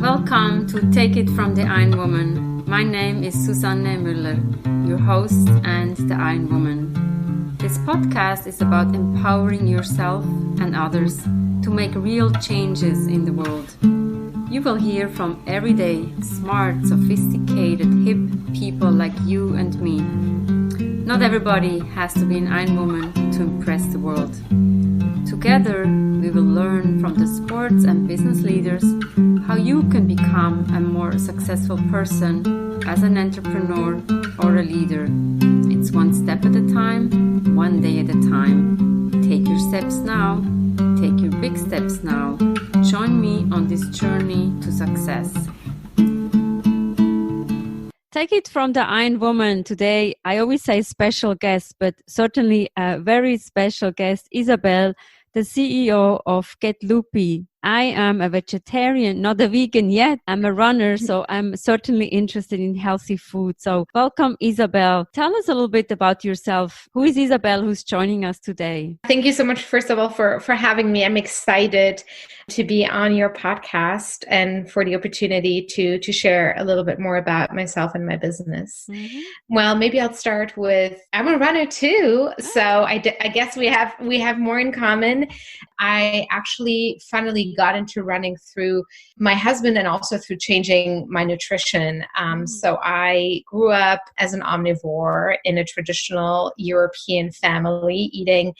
Welcome to Take It from the Iron Woman. My name is Susanne Müller, your host and the Iron Woman. This podcast is about empowering yourself and others to make real changes in the world. You will hear from everyday, smart, sophisticated, hip people like you and me. Not everybody has to be an Iron Woman to impress the world. Together, we will learn from the sports and business leaders how you can become a more successful person as an entrepreneur or a leader. It's one step at a time, one day at a time. Take your steps now. Take your big steps now. Join me on this journey to success. Take it from the Iron Woman. Today, I always say special guest, but certainly a very special guest, Isabelle, the CEO of Get Lupii. I am a vegetarian, not a vegan yet. I'm a runner, so I'm certainly interested in healthy food. So welcome, Isabelle. Tell us a little bit about yourself. Who is Isabelle who's joining us today? Thank you so much, first of all, for having me. I'm excited to be on your podcast and for the opportunity to share a little bit more about myself and my business. Mm-hmm. Well, maybe I'll start with, I'm a runner too. So I guess we have more in common. I actually finally got into running through my husband and also through changing my nutrition. So I grew up as an omnivore in a traditional European family, eating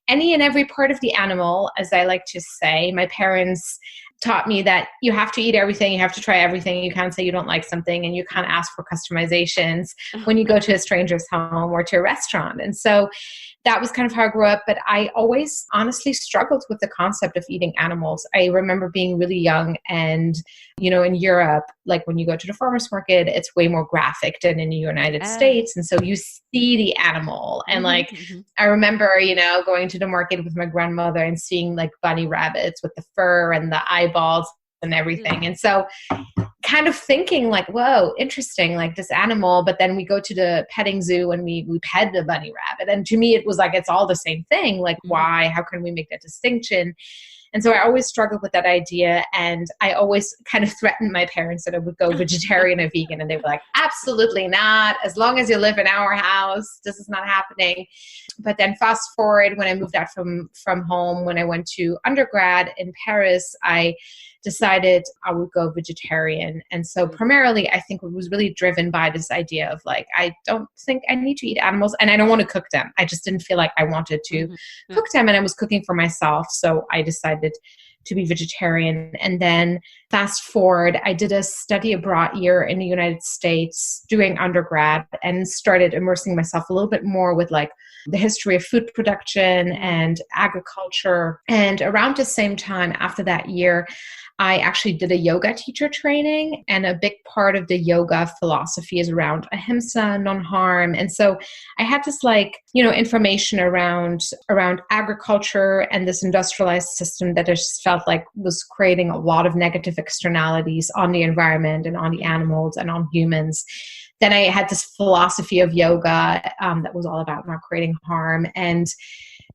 any and every part of the animal, as I like to say. My parents taught me that you have to eat everything, you have to try everything. You can't say you don't like something, and you can't ask for customizations when you go to a stranger's home or to a restaurant. And so that was kind of how I grew up, but I always honestly struggled with the concept of eating animals. I remember being really young and, in Europe, like when you go to the farmer's market, it's way more graphic than in the United States. And so you see the animal. And I remember, going to the market with my grandmother and seeing like bunny rabbits with the fur and the eyeballs and everything. And so kind of thinking like, whoa, interesting, like this animal. But then we go to the petting zoo and we pet the bunny rabbit. And to me, it was like, it's all the same thing. Like, why? How can we make that distinction? And so I always struggled with that idea. And I always kind of threatened my parents that I would go vegetarian or vegan. And they were like, absolutely not. As long as you live in our house, this is not happening. But then fast forward, when I moved out from home, when I went to undergrad in Paris, I decided I would go vegetarian. And so primarily, I think it was really driven by this idea of like, I don't think I need to eat animals and I don't want to cook them. I just didn't feel like I wanted to cook them, and I was cooking for myself. So I decided to be vegetarian. And then fast forward, I did a study abroad year in the United States doing undergrad and started immersing myself a little bit more with like the history of food production and agriculture. And around the same time after that year, I actually did a yoga teacher training, and a big part of the yoga philosophy is around ahimsa, non-harm. And so I had this information around agriculture and this industrialized system that I just felt like was creating a lot of negative externalities on the environment and on the animals and on humans. Then I had this philosophy of yoga that was all about not creating harm, and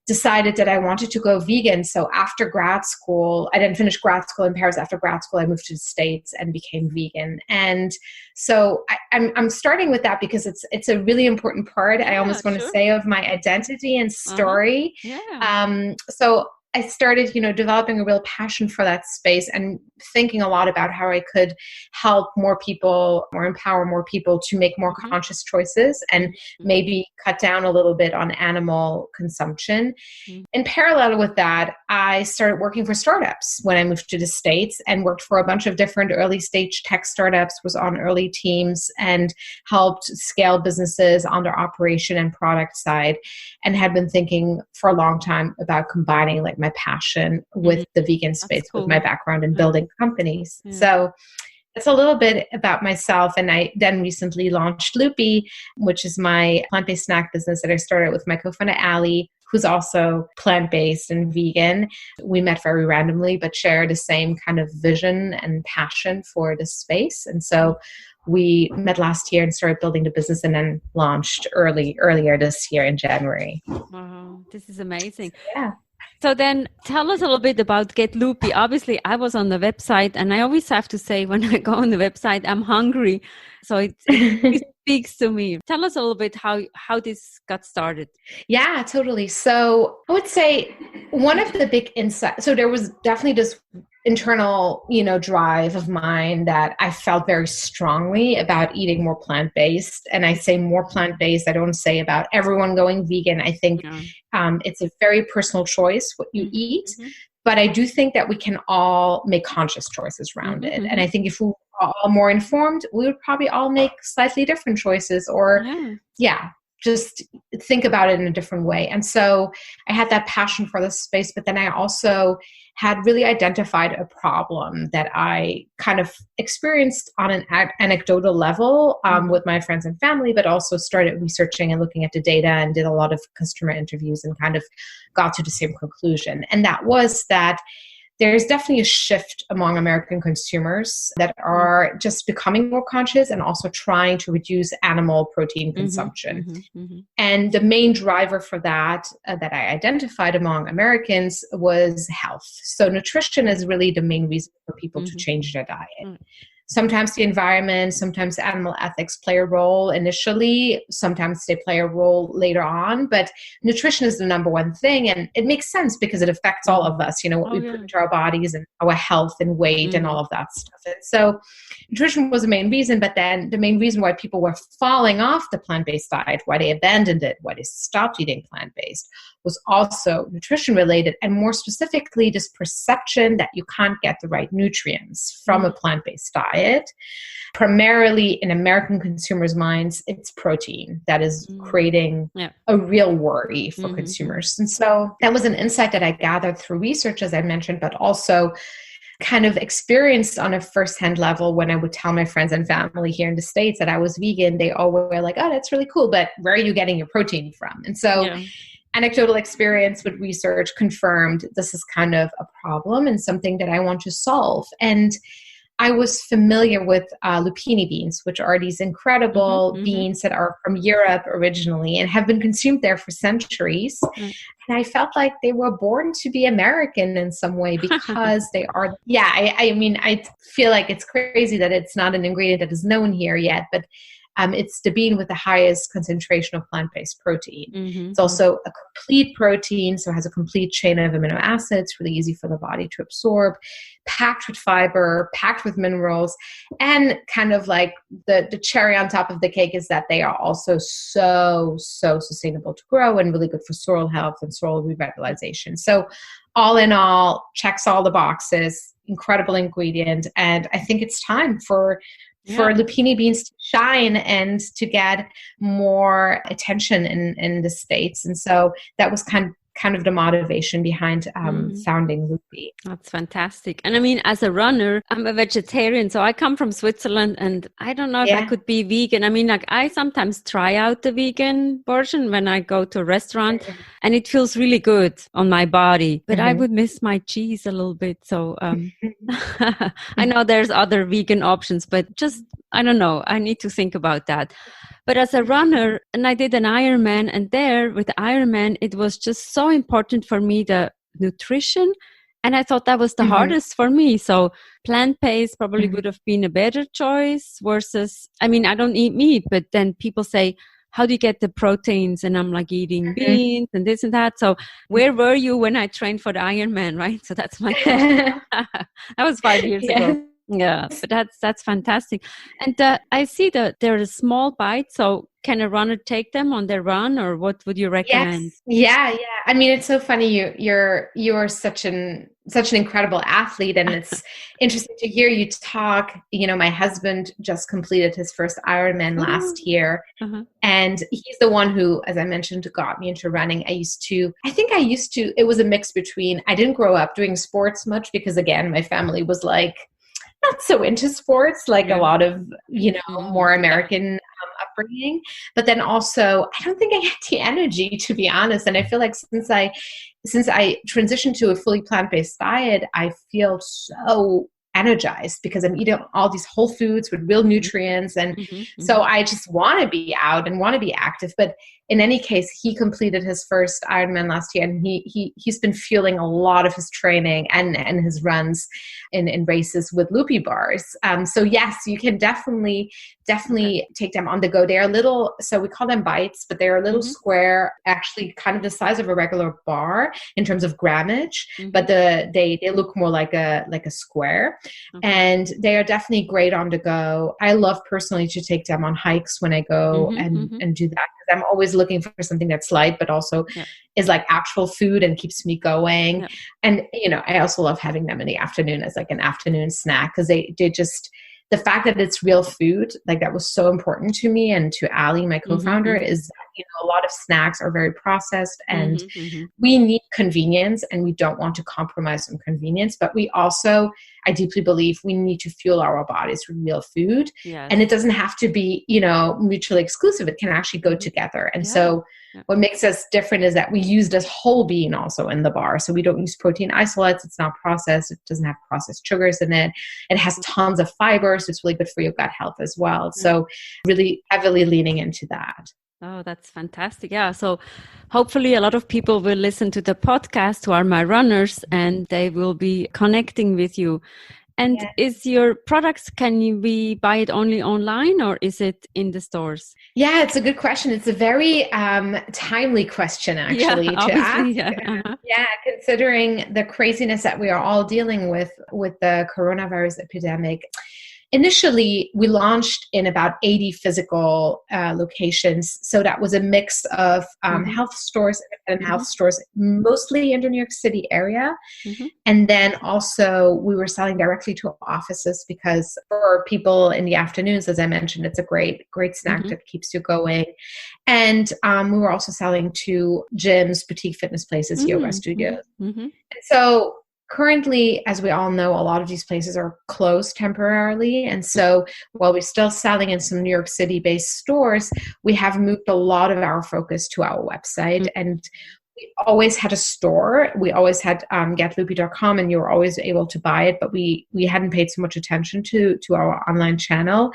decided that I wanted to go vegan. So after grad school, I didn't finish grad school in Paris. After grad school, I moved to the States and became vegan. And so I'm starting with that because it's a really important part, I almost want to say, of my identity and story. So I started, developing a real passion for that space and thinking a lot about how I could help more people or empower more people to make more conscious choices and maybe cut down a little bit on animal consumption. In parallel with that, I started working for startups when I moved to the States and worked for a bunch of different early stage tech startups, was on early teams and helped scale businesses on their operation and product side, and had been thinking for a long time about combining like my passion with the vegan space, with my background in building companies. So it's a little bit about myself. And I then recently launched Lupii, which is my plant-based snack business that I started with my co-founder, Ali, who's also plant-based and vegan. We met very randomly, but share the same kind of vision and passion for this space. And so we met last year and started building the business, and then launched earlier this year in January. Wow, this is amazing. So, yeah. So then tell us a little bit about Get Lupii. Obviously, I was on the website, and I always have to say when I go on the website, I'm hungry. So it speaks to me. Tell us a little bit how this got started. Yeah, totally. So I would say one of the big insights, so there was definitely this internal, drive of mine that I felt very strongly about eating more plant-based. And I say more plant-based, I don't say about everyone going vegan. I think it's a very personal choice what you eat. But I do think that we can all make conscious choices around it. And I think if we were all more informed, we would probably all make slightly different choices or just think about it in a different way. And so I had that passion for this space, but then I also had really identified a problem that I kind of experienced on an anecdotal level with my friends and family, but also started researching and looking at the data and did a lot of customer interviews and kind of got to the same conclusion. And that was that there's definitely a shift among American consumers that are just becoming more conscious and also trying to reduce animal protein consumption. And the main driver for that that I identified among Americans was health. So nutrition is really the main reason for people to change their diet. Sometimes the environment, sometimes animal ethics play a role initially, sometimes they play a role later on, but nutrition is the number one thing. And it makes sense because it affects all of us, what we put into our bodies and our health and weight and all of that stuff. And so nutrition was the main reason, but then the main reason why people were falling off the plant-based diet, why they abandoned it, why they stopped eating plant-based, was also nutrition related, and more specifically, this perception that you can't get the right nutrients from a plant-based diet. Primarily in American consumers' minds, it's protein that is creating a real worry for consumers. And so that was an insight that I gathered through research, as I mentioned, but also kind of experienced on a firsthand level when I would tell my friends and family here in the States that I was vegan. They all were like, oh, that's really cool, but where are you getting your protein from? And so anecdotal experience with research confirmed this is kind of a problem and something that I want to solve. And I was familiar with lupini beans, which are these incredible beans that are from Europe originally and have been consumed there for centuries. And I felt like they were born to be American in some way because they are, I mean, I feel like it's crazy that it's not an ingredient that is known here yet, but it's the bean with the highest concentration of plant-based protein. It's also a complete protein, so it has a complete chain of amino acids, really easy for the body to absorb, packed with fiber, packed with minerals, and kind of like the cherry on top of the cake is that they are also so sustainable to grow and really good for soil health and soil revitalization. So all in all, checks all the boxes, incredible ingredient, and I think it's time for lupini beans to shine and to get more attention in the States. And so that was kind of the motivation behind founding Lupii. That's fantastic. And I mean, as a runner, I'm a vegetarian, so I come from Switzerland, and I don't know if I could be vegan. I mean, like I sometimes try out the vegan version when I go to a restaurant, and it feels really good on my body, but I would miss my cheese a little bit. So I know there's other vegan options, but just, I don't know, I need to think about that. But as a runner, and I did an Ironman, and there with the Ironman, it was just so important for me, the nutrition. And I thought that was the hardest for me. So plant-based probably would have been a better choice versus, I mean, I don't eat meat, but then people say, how do you get the proteins? And I'm like eating beans and this and that. So where were you when I trained for the Ironman, right? So that's my question. That was 5 years ago. Yeah, but that's fantastic. And I see that they're a small bite. So can a runner take them on their run, or what would you recommend? Yes. Yeah. I mean, it's so funny. You're such an incredible athlete, and it's interesting to hear you talk. You know, my husband just completed his first Ironman last year, and he's the one who, as I mentioned, got me into running. I used to. It was a mix between. I didn't grow up doing sports much because, again, my family was like not so into sports, like a lot of, more American upbringing. But then also, I don't think I had the energy, to be honest. And I feel like since I transitioned to a fully plant-based diet, I feel so energized because I'm eating all these whole foods with real nutrients. And so I just want to be out and want to be active. But in any case, he completed his first Ironman last year, and he's been fueling a lot of his training and his runs in races with Lupii bars. So yes, you can definitely take them on the go. They are little, so we call them bites, but they're a little square, actually kind of the size of a regular bar in terms of grammage, but they look more like a square, and they are definitely great on the go. I love personally to take them on hikes when I go and do that, because I'm always looking for something that's light, but also is like actual food and keeps me going. Yeah. And, I also love having them in the afternoon as like an afternoon snack, because they just, the fact that it's real food, like that was so important to me and to Ali, my co-founder, is that, a lot of snacks are very processed, and we need convenience, and we don't want to compromise on convenience. But we also, I deeply believe, we need to fuel our bodies with real food. Yes. And it doesn't have to be, mutually exclusive. It can actually go together. And so what makes us different is that we use this whole bean also in the bar. So we don't use protein isolates. It's not processed. It doesn't have processed sugars in it. It has tons of fiber. So it's really good for your gut health as well. So really heavily leaning into that. Oh, that's fantastic. Yeah. So hopefully a lot of people will listen to the podcast who are my runners, and they will be connecting with you. And is your products, we buy it only online, or is it in the stores? Yeah, it's a good question. It's a very timely question, actually, to ask. Yeah, considering the craziness that we are all dealing with the coronavirus epidemic. Initially, we launched in about 80 physical locations. So that was a mix of health stores and health stores, mostly in the New York City area. And then also we were selling directly to offices, because for people in the afternoons, as I mentioned, it's a great snack that keeps you going. And we were also selling to gyms, boutique fitness places, yoga studios. And so currently, as we all know, a lot of these places are closed temporarily. And so while we're still selling in some New York City-based stores, we have moved a lot of our focus to our website. And we always had a store. We always had getlupii.com, and you were always able to buy it. But we hadn't paid so much attention to our online channel,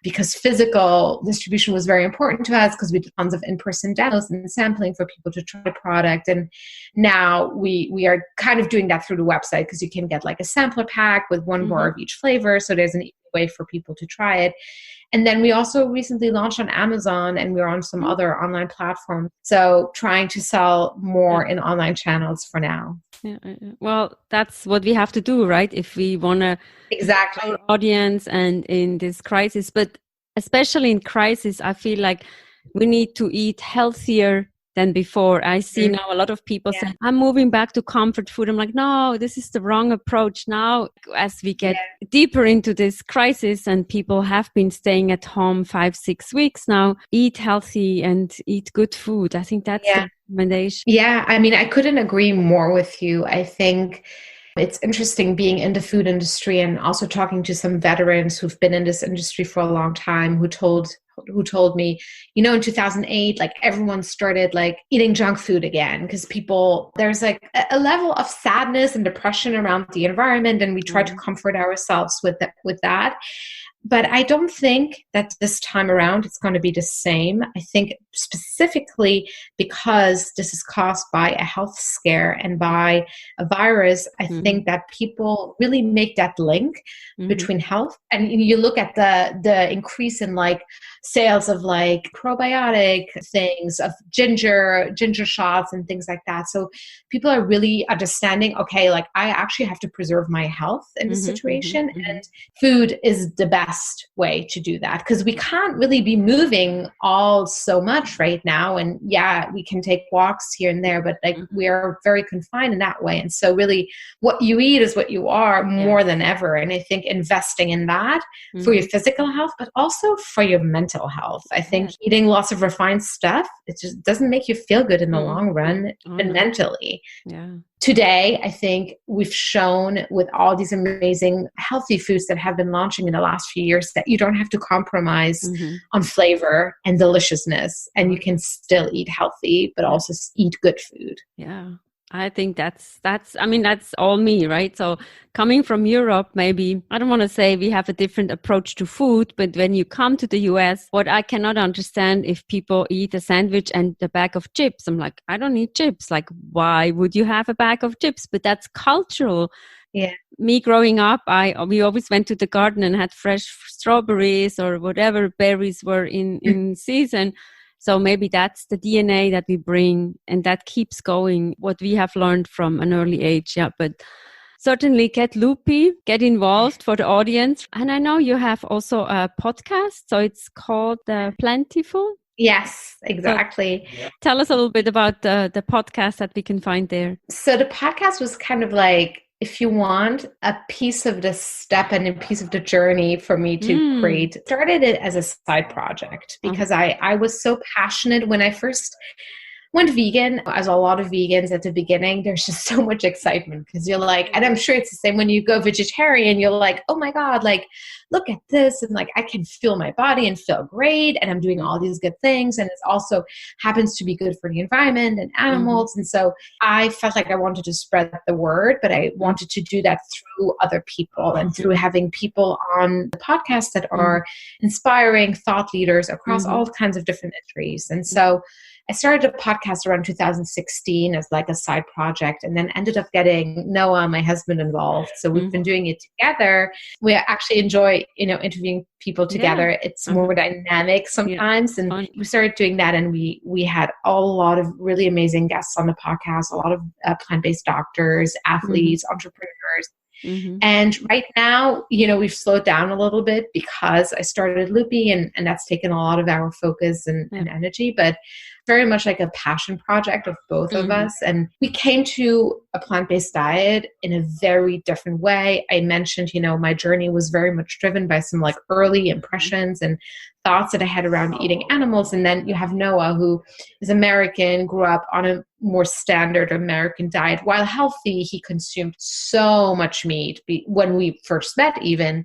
because physical distribution was very important to us, because we did tons of in-person demos and sampling for people to try the product. And now we are kind of doing that through the website, because you can get like a sampler pack with one bar of each flavor. So there's an easy way for people to try it. And then we also recently launched on Amazon, and we're on some other online platforms. So trying to sell more in online channels for now. Yeah. Well, that's what we have to do, right? If we want to exactly our audience and in this crisis, but especially in crisis, I feel like we need to eat healthier than before. I see now a lot of people say, I'm moving back to comfort food. I'm like, no, this is the wrong approach. Now, as we get deeper into this crisis and people have been staying at home 5-6 weeks now, eat healthy and eat good food. I think that's the recommendation. Yeah, I mean, I couldn't agree more with you. I think it's interesting being in the food industry and also talking to some veterans who've been in this industry for a long time, who told me, in 2008, like everyone started like eating junk food again, because there's like a level of sadness and depression around the environment, and we try to comfort ourselves with that. But I don't think that this time around it's going to be the same. I think specifically because this is caused by a health scare and by a virus, I think that people really make that link between health. And you look at the increase in like sales of like probiotic things, of ginger shots and things like that. So people are really understanding, okay, like I actually have to preserve my health in this situation, and food is the best way to do that, because we can't really be moving all so much right now. And we can take walks here and there, but like we are very confined in that way. And so really what you eat is what you are more than ever. And I think investing in that for your physical health, but also for your mental health. I think eating lots of refined stuff, it just doesn't make you feel good in the long run and mentally. Yeah. Today, I think we've shown with all these amazing healthy foods that have been launching in the last few years that you don't have to compromise on flavor and deliciousness, and you can still eat healthy, but also eat good food. Yeah. I think that's all me, right? So coming from Europe, maybe, I don't want to say we have a different approach to food, but when you come to the US, what I cannot understand, if people eat a sandwich and a bag of chips, I'm like, I don't need chips. Like, why would you have a bag of chips? But that's cultural. Yeah. Me growing up, we always went to the garden and had fresh strawberries or whatever berries were in season. So maybe that's the DNA that we bring, and that keeps going, what we have learned from an early age. Yeah, but certainly get Lupii, get involved for the audience. And I know you have also a podcast, so it's called Plantiful. Yes, exactly. So tell us a little bit about the podcast that we can find there. So the podcast was kind of like, if you want a piece of the step and a piece of the journey for me to create, started it as a side project because I was so passionate when I first went vegan. As a lot of vegans at the beginning, there's just so much excitement because you're like, and I'm sure it's the same when you go vegetarian, you're like, oh my God, like, look at this. And like, I can feel my body and feel great. And I'm doing all these good things. And it also happens to be good for the environment and animals. And so I felt like I wanted to spread the word, but I wanted to do that through other people and through having people on the podcast that are inspiring thought leaders across all kinds of different industries. And so I started a podcast around 2016 as like a side project, and then ended up getting Noah, my husband, involved. So we've been doing it together. We actually enjoy, interviewing people together. Yeah. It's more dynamic sometimes. Yeah. And we started doing that, and we had a lot of really amazing guests on the podcast, a lot of plant-based doctors, athletes, entrepreneurs. And right now, we've slowed down a little bit because I started Lupii, and that's taken a lot of our focus and energy, but very much like a passion project of both of us. And we came to a plant-based diet in a very different way. I mentioned, my journey was very much driven by some like early impressions and thoughts that I had around eating animals. And then you have Noah, who is American, grew up on a more standard American diet. While healthy, he consumed so much meat when we first met even.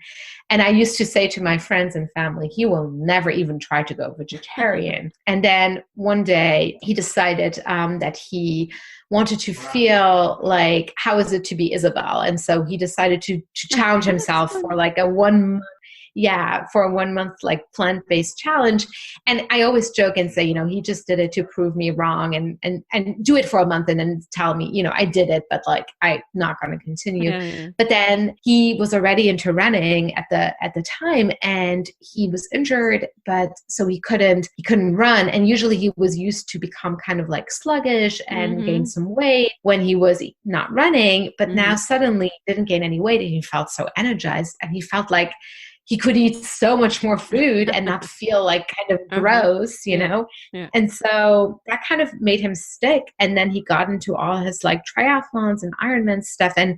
And I used to say to my friends and family, he will never even try to go vegetarian. And then one day he decided that he wanted to feel like, how is it to be Isabelle? And so he decided to challenge himself for like a 1 month. For a 1 month like plant-based challenge. And I always joke and say, he just did it to prove me wrong and do it for a month and then tell me, I did it, but like, I'm not going to continue. Yeah. But then he was already into running at the time, and he was injured, but so he couldn't run. And usually he was used to become kind of like sluggish and gain some weight when he was not running, but now suddenly didn't gain any weight, and he felt so energized, and he felt like he could eat so much more food and not feel like kind of gross, Yeah. And so that kind of made him stick. And then he got into all his like triathlons and Ironman stuff. And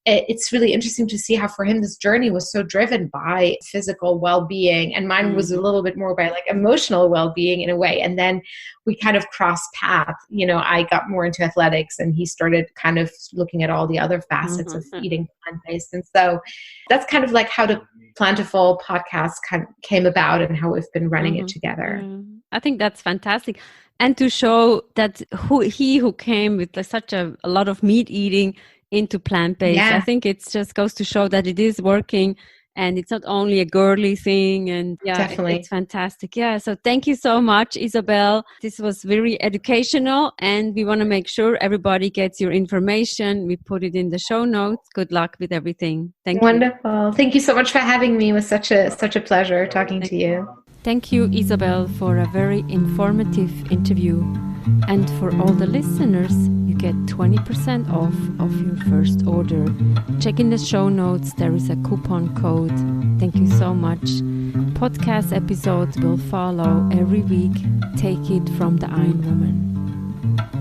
it's really interesting to see how for him this journey was so driven by physical well-being, and mine was a little bit more by like emotional well-being in a way. And then we kind of crossed paths. I got more into athletics, and he started kind of looking at all the other facets of eating plant-based. And so that's kind of like how the Plantiful Podcast kind of came about and how we've been running it together. I think that's fantastic. And to show that who came with such a lot of meat eating into plant-based. I think it just goes to show that it is working, and it's not only a girly thing. And definitely. It's fantastic. Yeah. So thank you so much, Isabelle. This was very educational, and we want to make sure everybody gets your information. We put it in the show notes. Good luck with everything. Thank you. Wonderful. Thank you so much for having me. It was such a pleasure talking to you. Thank you, Isabelle, for a very informative interview. And for all the listeners, you get 20% off of your first order. Check in the show notes. There is a coupon code. Thank you so much. Podcast episodes will follow every week. Take it from the Iron Woman.